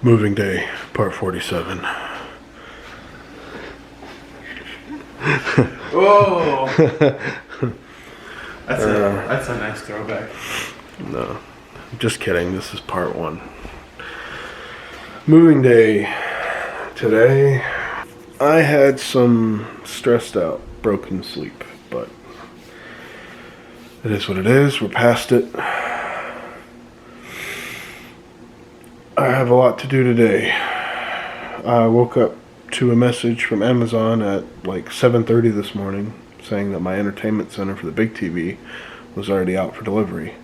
Moving day, part 47. Whoa! That's a nice throwback. No, just kidding. This is part 1. Moving day. Today, I had some stressed out, broken sleep, but it is what it is. We're past it. I have a lot to do today. I woke up to a message from Amazon at like 7:30 this morning saying that my entertainment center for the big TV was already out for delivery.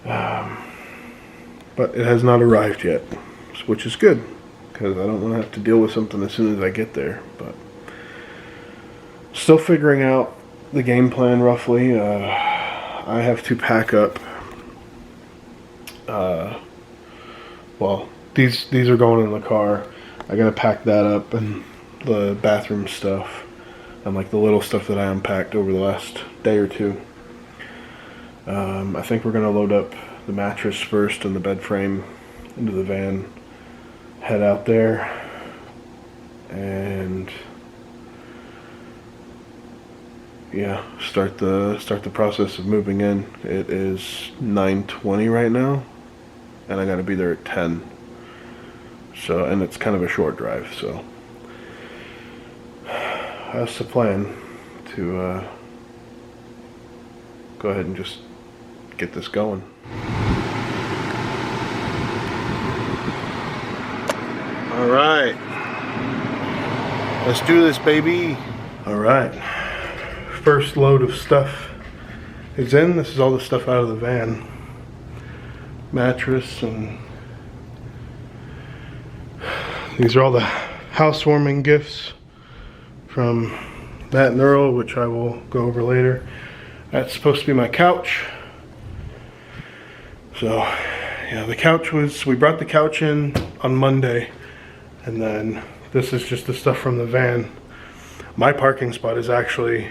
But it has not arrived yet, which is good because I don't want to have to deal with something as soon as I get there. But still figuring out the game plan roughly. I have to pack up. Well, these are going in the car. I gotta pack that up and the bathroom stuff and like the little stuff that I unpacked over the last day or two. I think we're gonna load up the mattress first and the bed frame into the van, head out there, and yeah, start the process of moving in. It is 9:20 right now, and I gotta be there at 10. So, and it's kind of a short drive, so that's the plan, to go ahead and just get this going. All right, let's do this, baby. All right, first load of stuff is in. This is all the stuff out of the van. Mattress, and these are all the housewarming gifts from Matt and Earl, which I will go over later. That's supposed to be my couch. So yeah, the couch was, we brought the couch in on Monday, and then this is just the stuff from the van. My parking spot is actually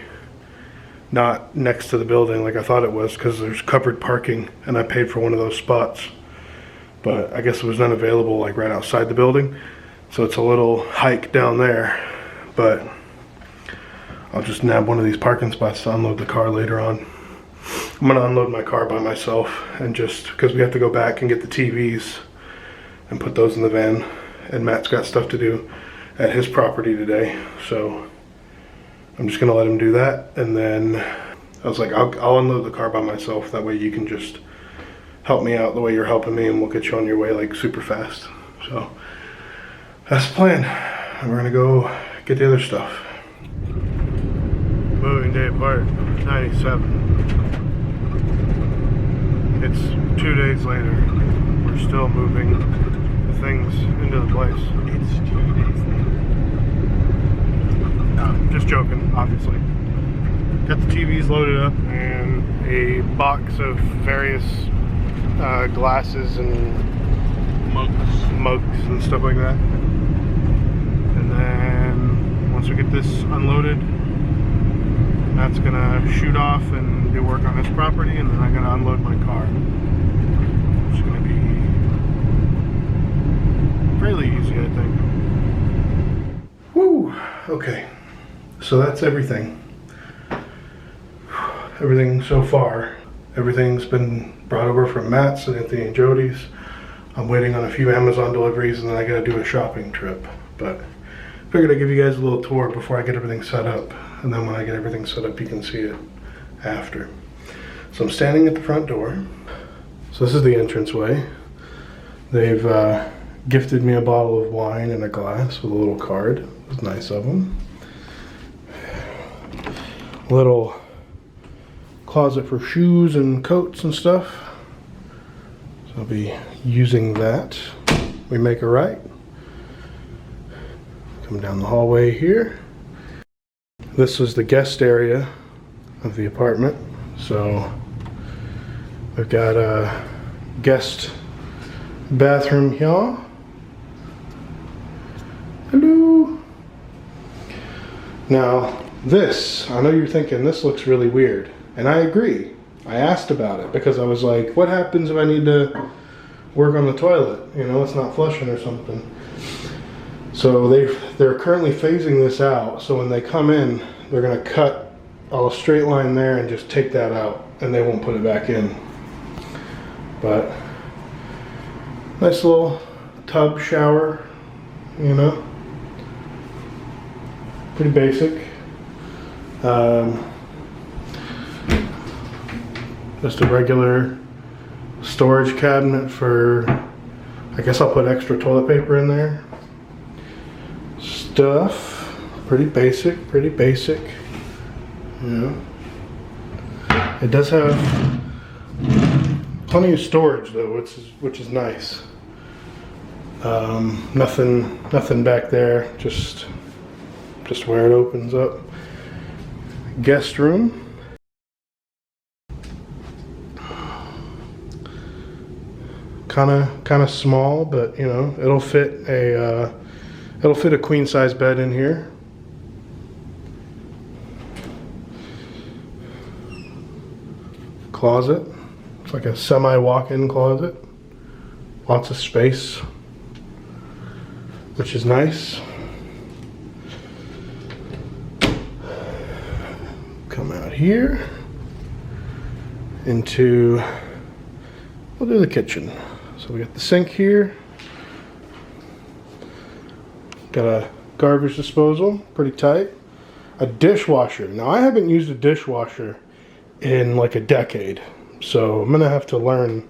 not next to the building like I thought it was, because there's covered parking and I paid for one of those spots, but I guess it was none available like right outside the building, so it's a little hike down there. But I'll just nab one of these parking spots to unload the car later on. I'm gonna unload my car by myself, and just because we have to go back and get the TVs and put those in the van, and Matt's got stuff to do at his property today, so I'm just gonna let him do that. And then I was like, I'll unload the car by myself. That way you can just help me out the way you're helping me, and we'll get you on your way like super fast. So that's the plan. And we're gonna go get the other stuff. Moving day part 97. It's 2 days later. We're still moving the things into the place. It's 2 days later. No, just joking, obviously. Got the TVs loaded up and a box of various glasses and mugs and stuff like that. And then once we get this unloaded, Matt's gonna shoot off and do work on his property, and then I'm gonna unload my car. It's gonna be fairly easy, I think. Woo! Okay, so that's everything. Everything so far. Everything's been brought over from Matt's and Anthony and Jody's. I'm waiting on a few Amazon deliveries, and then I gotta do a shopping trip. But figured I'd give you guys a little tour before I get everything set up. And then when I get everything set up, you can see it after. So I'm standing at the front door. So this is the entranceway. They've gifted me a bottle of wine and a glass with a little card. It was nice of them. Little closet for shoes and coats and stuff. So I'll be using that. We make a right. Come down the hallway here. This is the guest area of the apartment. So we've got a guest bathroom here. Hello. Now this, I know you're thinking this looks really weird, and I agree. I asked about it because I was like, what happens if I need to work on the toilet. You know, it's not flushing or something. So they're currently phasing this out. So when they come in, they're gonna cut a straight line there and just take that out, and they won't put it back in. But nice little tub shower, you know, pretty basic. Just a regular storage cabinet for, I guess I'll put extra toilet paper in there. Stuff, pretty basic, you know. It does have plenty of storage though, which is nice. Nothing back there, just where it opens up. Guest room. Kind of small, but you know, it'll fit a queen size bed in here. Closet. It's like a semi walk-in closet. Lots of space, which is nice. Come out here into, we'll do the kitchen. So we got the sink here. Got a garbage disposal, pretty tight. A dishwasher. Now I haven't used a dishwasher in like a decade, so I'm gonna have to learn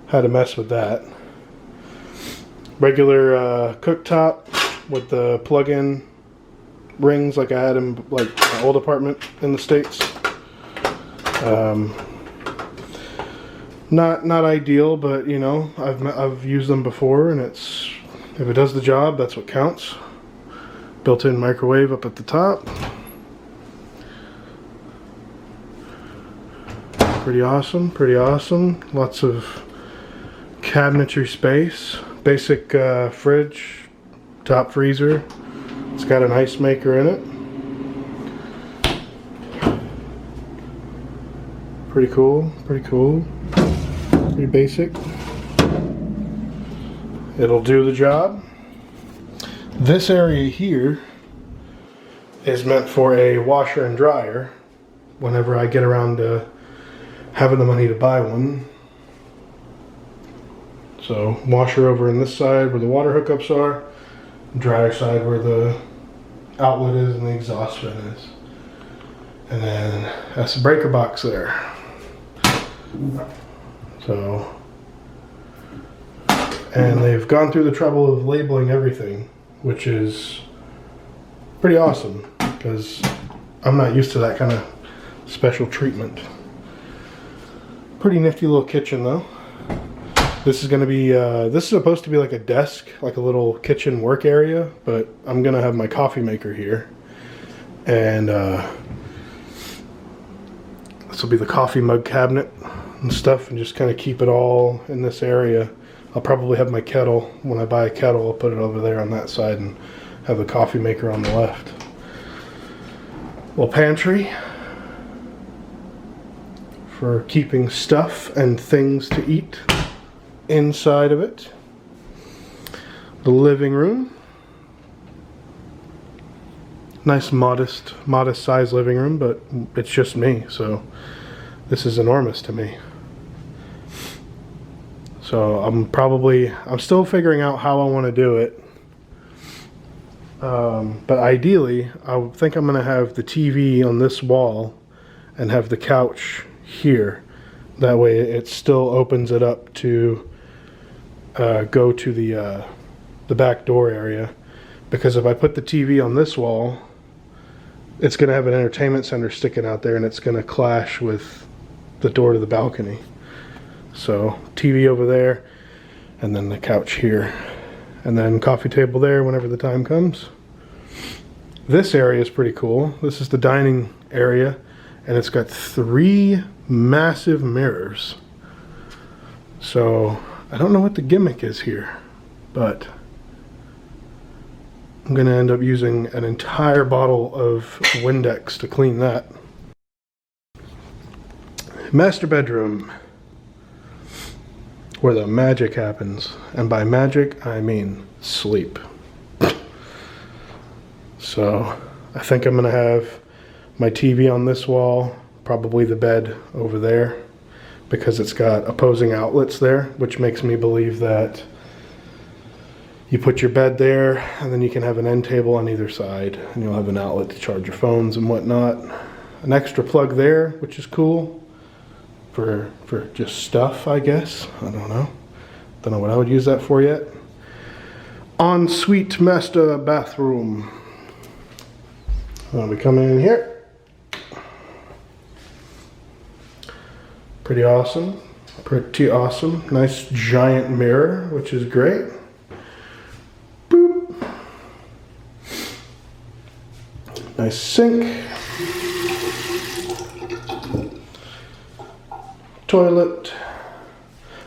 how to mess with that. Regular cooktop with the plug-in rings like I had in like my old apartment in the States. Not ideal, but you know, I've used them before, and if it does the job, that's what counts. Built-in microwave up at the top. Pretty awesome. Lots of cabinetry space. Basic fridge, top freezer. It's got an ice maker in it. Pretty cool. Pretty basic. It'll do the job. This area here is meant for a washer and dryer whenever I get around to having the money to buy one. So washer over in this side where the water hookups are, dryer side where the outlet is and the exhaust fan is. And then that's the breaker box there. So, and they've gone through the trouble of labeling everything, which is pretty awesome because I'm not used to that kind of special treatment. Pretty nifty little kitchen though. This is gonna be, this is supposed to be like a desk, like a little kitchen work area, but I'm gonna have my coffee maker here. And this will be the coffee mug cabinet and stuff, and just kind of keep it all in this area. I'll probably have my kettle. When I buy a kettle, I'll put it over there on that side and have the coffee maker on the left. Little pantry for keeping stuff and things to eat inside of it. The living room. Nice modest size living room, but it's just me, so this is enormous to me. So I'm still figuring out how I want to do it. But ideally, I think I'm going to have the TV on this wall and have the couch here. That way it still opens it up to go to the back door area. Because if I put the TV on this wall, it's going to have an entertainment center sticking out there, and it's going to clash with the door to the balcony. So TV over there, and then the couch here, and then coffee table there whenever the time comes. This area is pretty cool. This is the dining area, and it's got 3 massive mirrors. So I don't know what the gimmick is here, but I'm gonna end up using an entire bottle of Windex to clean that. Master bedroom. where the magic happens. And by magic, I mean sleep. So I think I'm gonna have my TV on this wall, probably the bed over there, because it's got opposing outlets there, which makes me believe that you put your bed there and then you can have an end table on either side and you'll have an outlet to charge your phones and whatnot. An extra plug there, which is cool for just stuff, I guess. I don't know what I would use that for yet. Ensuite master bathroom. I'll be coming in here. Pretty awesome. Pretty awesome. Nice giant mirror, which is great. Boop. Nice sink. Toilet.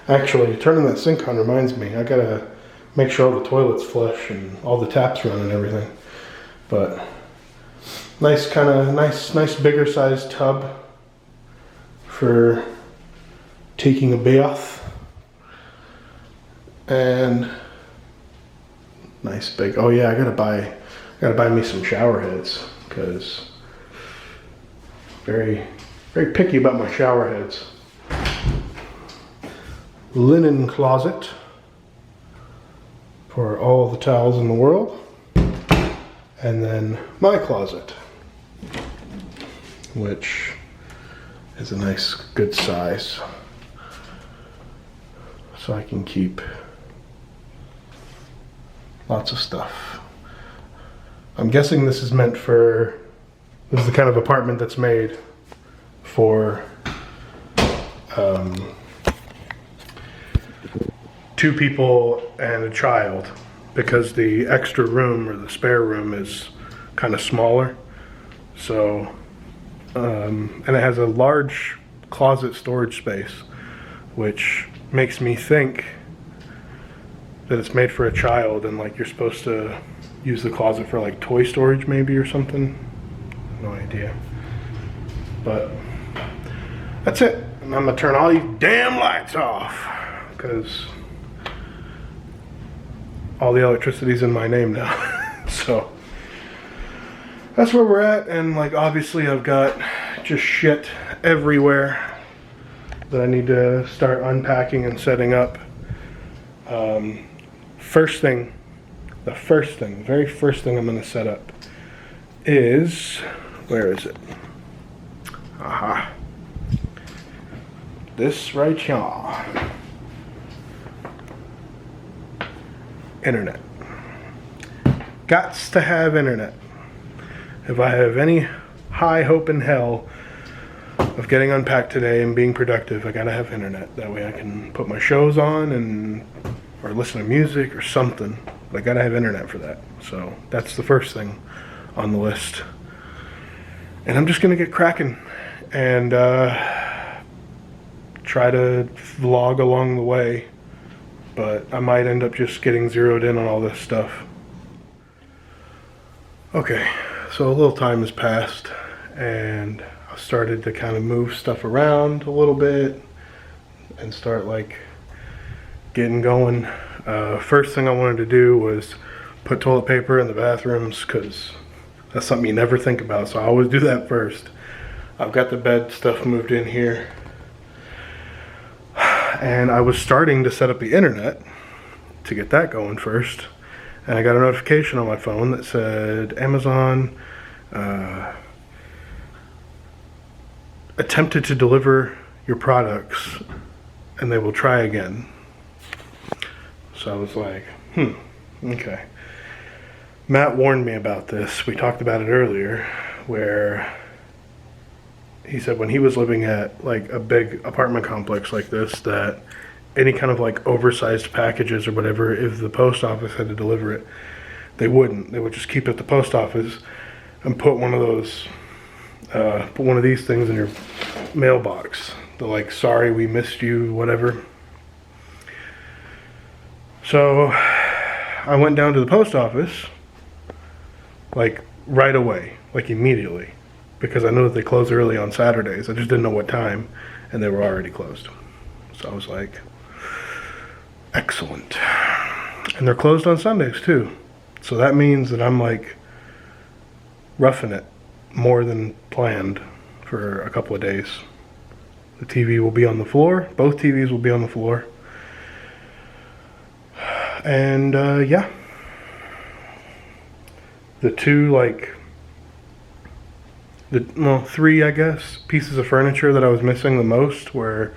Actually, turning that sink on reminds me, I gotta make sure all the toilets flush and all the taps run and everything. But nice bigger sized tub for taking a bath. And nice big, oh yeah, I gotta buy me some shower heads, because very picky about my shower heads. Linen closet for all the towels in the world. And then my closet, which is a nice good size, so I can keep lots of stuff. I'm guessing this is meant for, this is the kind of apartment that's made for 2 people and a child, because the extra room or the spare room is kind of smaller. So, and it has a large closet storage space, which makes me think that it's made for a child and like you're supposed to use the closet for like toy storage maybe or something. No idea. But that's it. And I'm gonna turn all these damn lights off, because all the electricity's in my name now. So that's where we're at. And like obviously I've got just shit everywhere that I need to start unpacking and setting up. The very first thing I'm gonna set up is, where is it? Aha. This right here. Internet. Gots to have internet. If I have any high hope in hell of getting unpacked today and being productive, I gotta have internet. That way I can put my shows on or listen to music or something. But I gotta have internet for that. So that's the first thing on the list. And I'm just gonna get cracking and try to vlog along the way. But I might end up just getting zeroed in on all this stuff. Okay, so a little time has passed and I started to kind of move stuff around a little bit and start like getting going. First thing I wanted to do was put toilet paper in the bathrooms, because that's something you never think about, so I always do that first. I've got the bed stuff moved in here. And I was starting to set up the internet to get that going first. And I got a notification on my phone that said Amazon attempted to deliver your products and they will try again. So I was like, okay. Matt warned me about this. We talked about it earlier, where he said when he was living at like a big apartment complex like this, that any kind of like oversized packages or whatever, if the post office had to deliver it, they wouldn't. They would just keep it at the post office and put one of those, put one of these things in your mailbox. The like, sorry we missed you, whatever. So I went down to the post office like right away, like immediately, because I know that they close early on Saturdays. I just didn't know what time, and they were already closed. So I was like, Excellent. And they're closed on Sundays too. So that means that I'm like roughing it more than planned for a couple of days. The TV will be on the floor. Both TVs will be on the floor. And yeah. The two three, I guess, pieces of furniture that I was missing the most were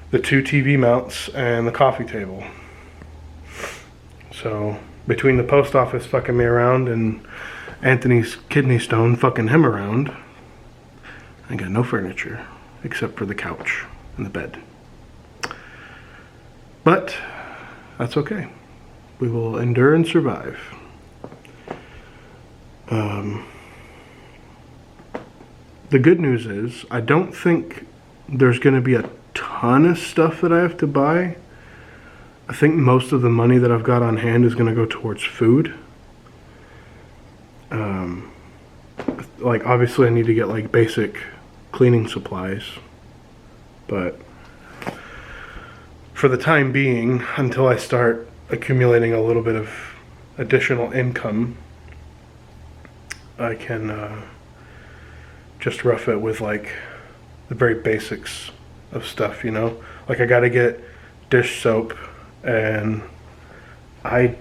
the two TV mounts and the coffee table. So between the post office fucking me around and Anthony's kidney stone fucking him around, I got no furniture except for the couch and the bed. But that's okay. We will endure and survive. The good news is I don't think there's going to be a ton of stuff that I have to buy. I think most of the money that I've got on hand is going to go towards food. Like obviously I need to get like basic cleaning supplies, but for the time being, until I start accumulating a little bit of additional income, I can just rough it with like the very basics of stuff, you know? Like I gotta get dish soap and I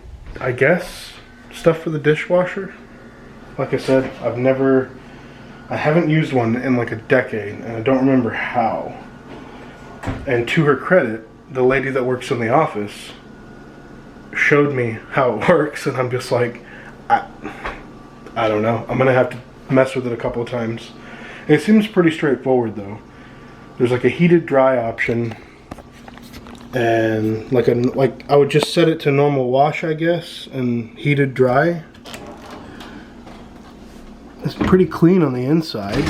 guess stuff for the dishwasher. Like I said, I haven't used one in like a decade and I don't remember how. And to her credit, the lady that works in the office showed me how it works, and I'm just like, I don't know. I'm gonna have to mess with it a couple of times. It seems pretty straightforward though. There's like a heated dry option, and like I would just set it to normal wash, I guess, and heated dry. It's pretty clean on the inside.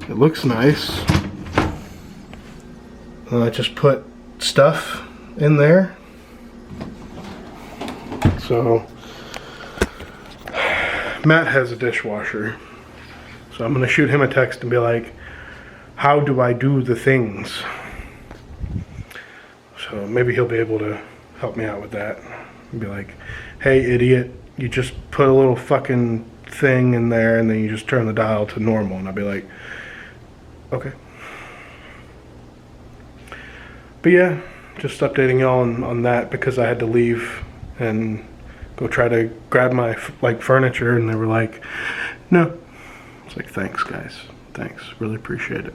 It looks nice. I just put stuff in there. So Matt has a dishwasher, so I'm gonna shoot him a text and be like, how do I do the things? So maybe he'll be able to help me out with that and be like, hey idiot, you just put a little fucking thing in there and then you just turn the dial to normal. And I'll be like, okay. But yeah, just updating y'all on that because I had to leave and go try to grab my furniture, and they were like, no. It's like, thanks guys, thanks, really appreciate it.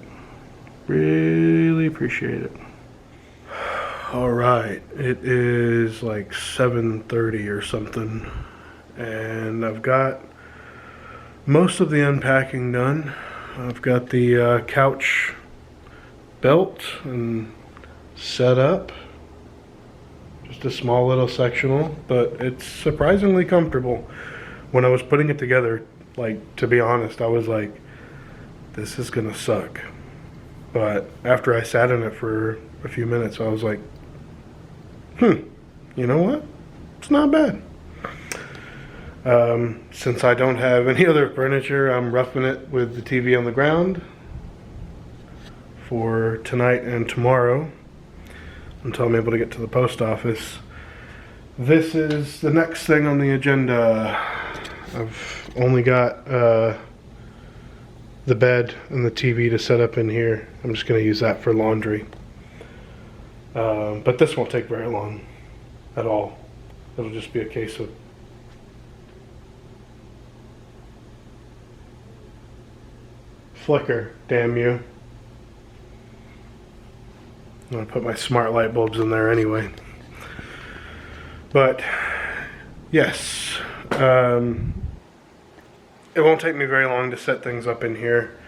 Really appreciate it. All right, it is like 7:30 or something, and I've got most of the unpacking done. I've got the couch built and set up. Just a small little sectional, but it's surprisingly comfortable. When I was putting it together, like, to be honest, I was like, this is gonna suck. But after I sat in it for a few minutes, I was like, you know what? It's not bad. Since I don't have any other furniture, I'm roughing it with the TV on the ground for tonight and tomorrow until I'm able to get to the post office. This is the next thing on the agenda. I've only got the bed and the TV to set up in here. I'm just going to use that for laundry. But this won't take very long at all. It'll just be a case of flicker, damn you. I'm going to put my smart light bulbs in there anyway. But yes, it won't take me very long to set things up in here.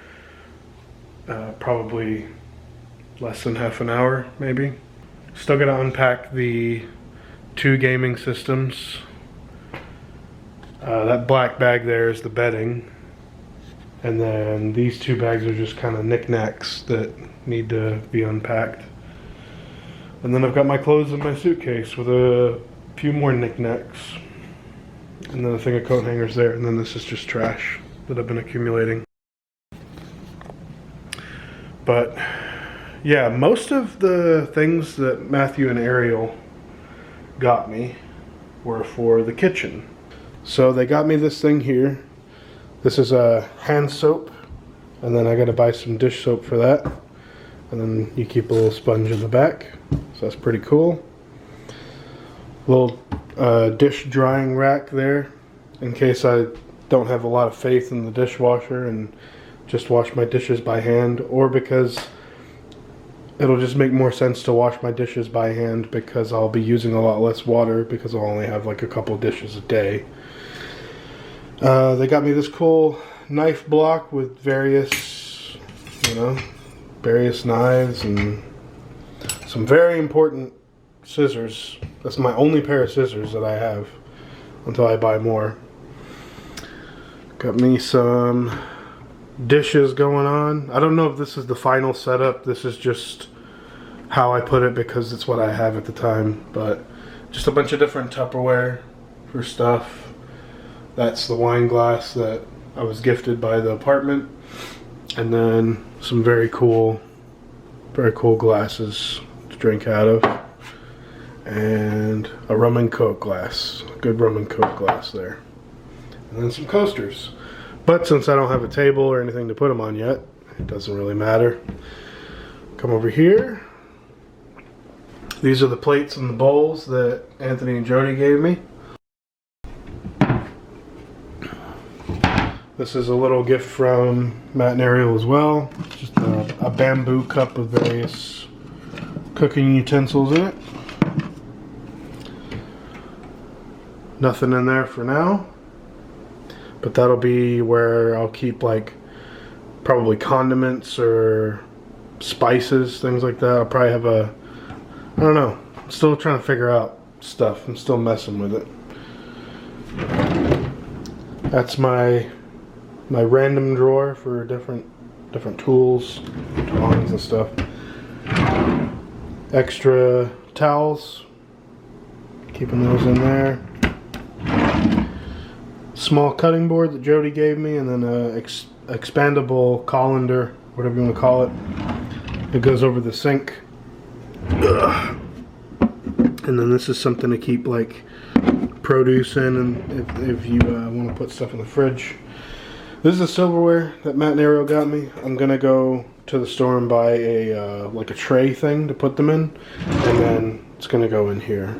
Probably less than half an hour, maybe. Still got to unpack the 2 gaming systems. That black bag there is the bedding. And then these 2 bags are just kind of knickknacks that need to be unpacked. And then I've got my clothes in my suitcase with a few more knickknacks. And then a thing of coat hangers there. And then this is just trash that I've been accumulating. But yeah, most of the things that Matthew and Ariel got me were for the kitchen. So they got me this thing here. This is a hand soap, and then I got to buy some dish soap for that. And then you keep a little sponge in the back, so that's pretty cool. Little dish drying rack there, in case I don't have a lot of faith in the dishwasher and just wash my dishes by hand, or because it'll just make more sense to wash my dishes by hand because I'll be using a lot less water because I'll only have like a couple dishes a day. They got me this cool knife block with various, various knives and some very important scissors. That's my only pair of scissors that I have until I buy more. Got me some dishes going on. I don't know if this is the final setup. This is just how I put it because it's what I have at the time. But just a bunch of different Tupperware for stuff. That's the wine glass that I was gifted by the apartment. And then some very cool glasses to drink out of. And a rum and coke glass. A good rum and coke glass there. And then some coasters. But since I don't have a table or anything to put them on yet, it doesn't really matter. Come over here. These are the plates and the bowls that Anthony and Jody gave me. This is a little gift from Matt and Ariel as well. It's just a bamboo cup with various cooking utensils in it. Nothing in there for now. But that'll be where I'll keep like probably condiments or spices, things like that. I'll probably have I don't know. I'm still trying to figure out stuff. I'm still messing with it. That's my random drawer for different tools, tongs and stuff. Extra towels. Keeping those in there. Small cutting board that Jody gave me, and then a expandable colander, whatever you want to call it. It goes over the sink. Ugh. And then this is something to keep like produce in, and if you want to put stuff in the fridge. This is the silverware that Matt and Ariel got me. I'm gonna go to the store and buy a like a tray thing to put them in, and then it's gonna go in here.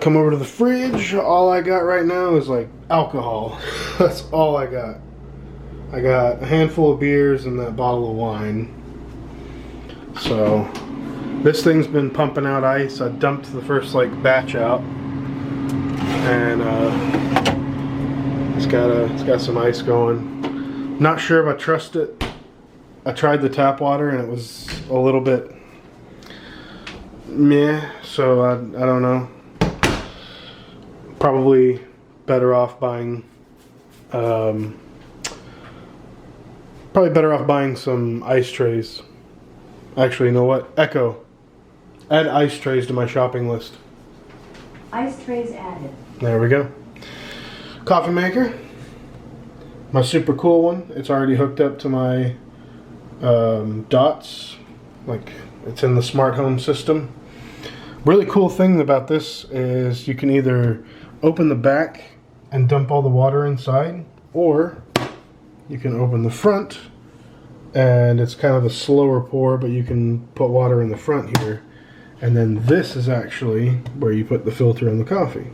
Come over to the fridge. All I got right now is like alcohol. That's all I got. I got a handful of beers and that bottle of wine. So this thing's been pumping out ice. I dumped the first like batch out, and it's got some ice going. Not sure if I trust it. I tried the tap water and it was a little bit meh. So I don't know. Probably better off buying some ice trays. Actually, you know what? Echo. Add ice trays to my shopping list. Ice trays added. There we go. Coffee maker. My super cool one. It's already hooked up to my dots. Like, it's in the smart home system. Really cool thing about this is you can either open the back and dump all the water inside, or you can open the front and it's kind of a slower pour, but you can put water in the front here, and then this is actually where you put the filter in the coffee.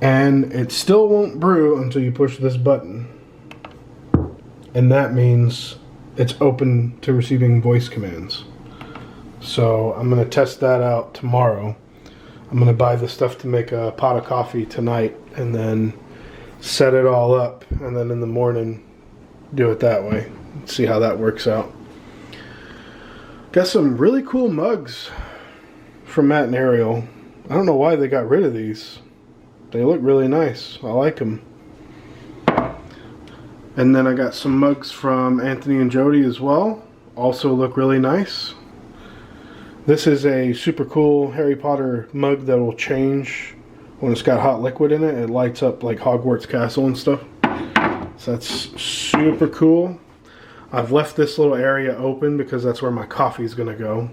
And it still won't brew until you push this button, and that means it's open to receiving voice commands. So I'm going to test that out tomorrow. I'm going to buy the stuff to make a pot of coffee tonight and then set it all up, and then in the morning do it that way. See how that works out. Got some really cool mugs from Matt and Ariel. I don't know why they got rid of these. They look really nice. I like them. And then I got some mugs from Anthony and Jody as well. Also look really nice. This is a super cool Harry Potter mug that will change when it's got hot liquid in it. It lights up like Hogwarts Castle and stuff. So that's super cool. I've left this little area open because that's where my coffee is going to go.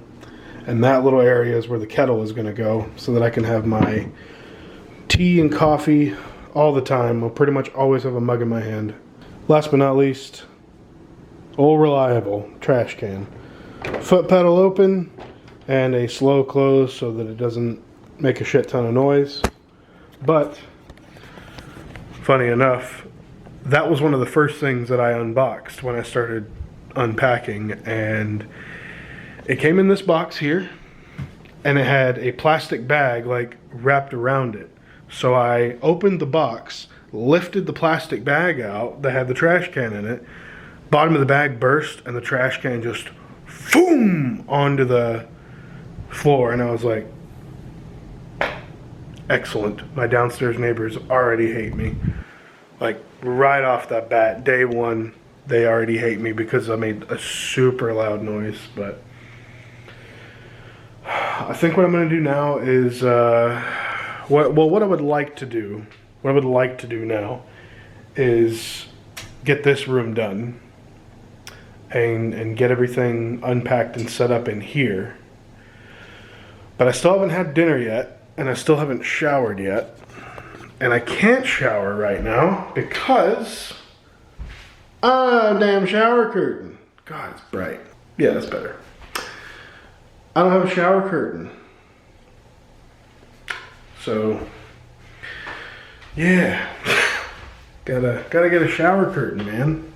And that little area is where the kettle is going to go so that I can have my tea and coffee all the time. I'll pretty much always have a mug in my hand. Last but not least, old reliable trash can. Foot pedal open and a slow close so that it doesn't make a shit ton of noise. But, funny enough, that was one of the first things that I unboxed when I started unpacking, and it came in this box here, and it had a plastic bag like wrapped around it. So I opened the box, lifted the plastic bag out that had the trash can in it, bottom of the bag burst, and the trash can just boom onto the floor, and I was like, excellent. My downstairs neighbors already hate me. Like, right off the bat, day one, they already hate me because I made a super loud noise. But I think what I'm going to do now is, what I would like to do, now is get this room done and get everything unpacked and set up in here. But I still haven't had dinner yet, and I still haven't showered yet. And I can't shower right now because damn shower curtain. God, it's bright. Yeah, that's better. I don't have a shower curtain. So, yeah. gotta get a shower curtain, man.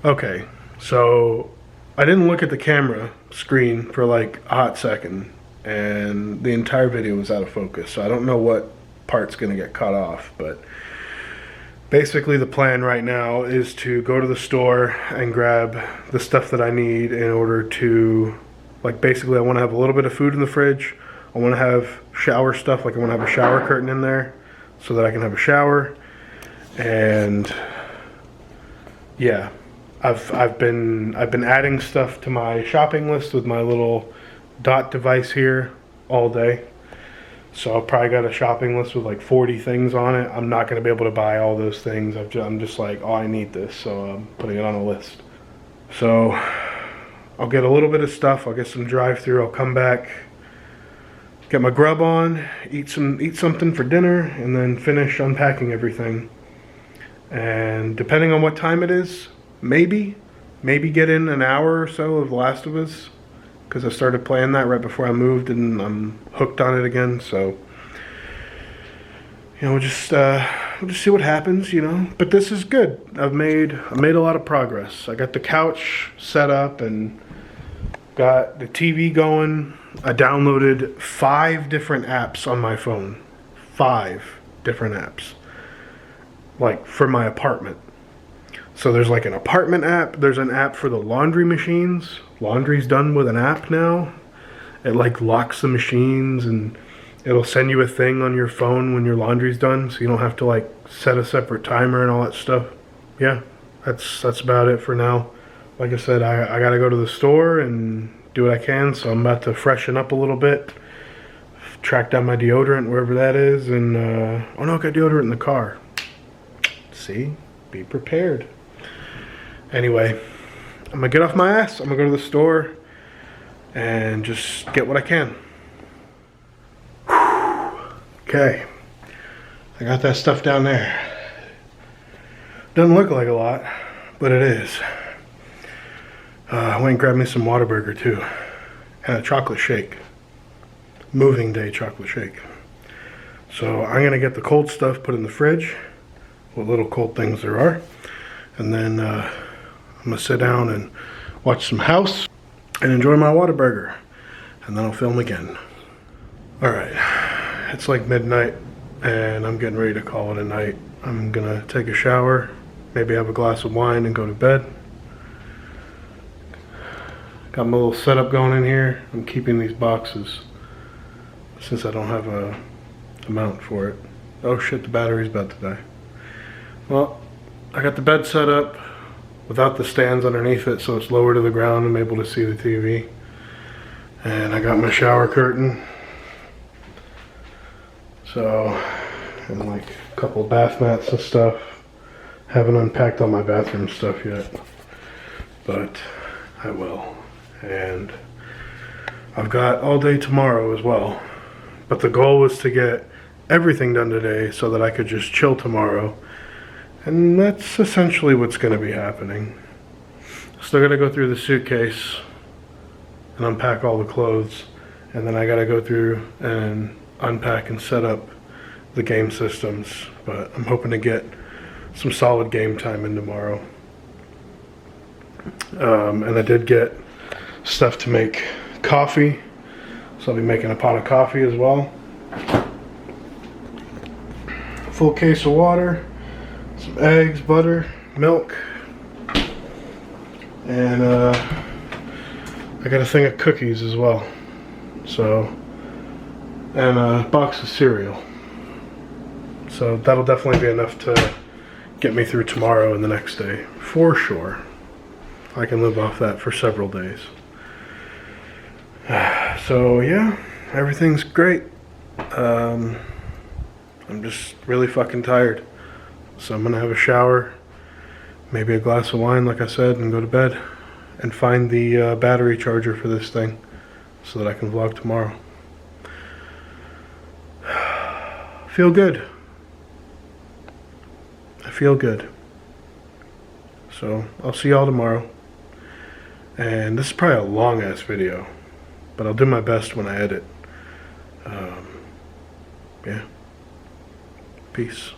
Okay, so I didn't look at the camera screen for like a hot second, and the entire video was out of focus, so I don't know what part's gonna get cut off. But basically the plan right now is to go to the store and grab the stuff that I need in order to, like, basically I want to have a little bit of food in the fridge. I want to have shower stuff, like I want to have a shower curtain in there so that I can have a shower. And yeah, I've been adding stuff to my shopping list with my little dot device here all day. So I've probably got a shopping list with like 40 things on it. I'm not going to be able to buy all those things. I'm just like, oh, I need this, so I'm putting it on a list. So I'll get a little bit of stuff. I'll get some drive-through. I'll come back, get my grub on, eat something for dinner, and then finish unpacking everything. And depending on what time it is, maybe get in an hour or so of Last of Us, because I started playing that right before I moved, and I'm hooked on it again. So, you know, we'll just see what happens, you know. But this is good. I made a lot of progress. I got the couch set up and got the TV going. I downloaded 5 different apps on my phone. 5 different apps, like for my apartment. So there's like an apartment app. There's an app for the laundry machines. Laundry's done with an app now. It like locks the machines, and it'll send you a thing on your phone when your laundry's done, so you don't have to like set a separate timer and all that stuff. Yeah, that's about it for now. Like I said, I gotta go to the store and do what I can, so I'm about to freshen up a little bit, track down my deodorant wherever that is, and oh no, I got deodorant in the car. See, be prepared. Anyway, I'm gonna get off my ass. I'm gonna go to the store and just get what I can. Okay, I got that stuff down there. Doesn't look like a lot, but it is. I went and grabbed me some Whataburger too, and a chocolate shake. Moving day chocolate shake. So I'm gonna get the cold stuff put in the fridge, what little cold things there are, and then I'm gonna sit down and watch some House and enjoy my Whataburger, and then I'll film again. Alright, it's like midnight and I'm getting ready to call it a night. I'm gonna take a shower, maybe have a glass of wine and go to bed. Got my little setup going in here. I'm keeping these boxes since I don't have a mount for it. Oh shit, the battery's about to die. Well, I got the bed set up without the stands underneath it, so it's lower to the ground. I'm able to see the TV. And I got my shower curtain. So, and like a couple of bath mats and stuff. Haven't unpacked all my bathroom stuff yet. but I will. And I've got all day tomorrow as well. But the goal was to get everything done today so that I could just chill tomorrow. And that's essentially what's going to be happening. Still got to go through the suitcase and unpack all the clothes. And then I got to go through and unpack and set up the game systems. But I'm hoping to get some solid game time in tomorrow. And I did get stuff to make coffee. So I'll be making a pot of coffee as well. Full case of water, some eggs, butter, milk, and I got a thing of cookies as well. So, and a box of cereal. So that'll definitely be enough to get me through tomorrow and the next day, for sure. I can live off that for several days. So yeah, everything's great. I'm just really fucking tired. So I'm gonna have a shower, maybe a glass of wine like I said, and go to bed. And find the battery charger for this thing so that I can vlog tomorrow. Feel good. I feel good. So I'll see y'all tomorrow. And this is probably a long ass video, but I'll do my best when I edit. Yeah. Peace.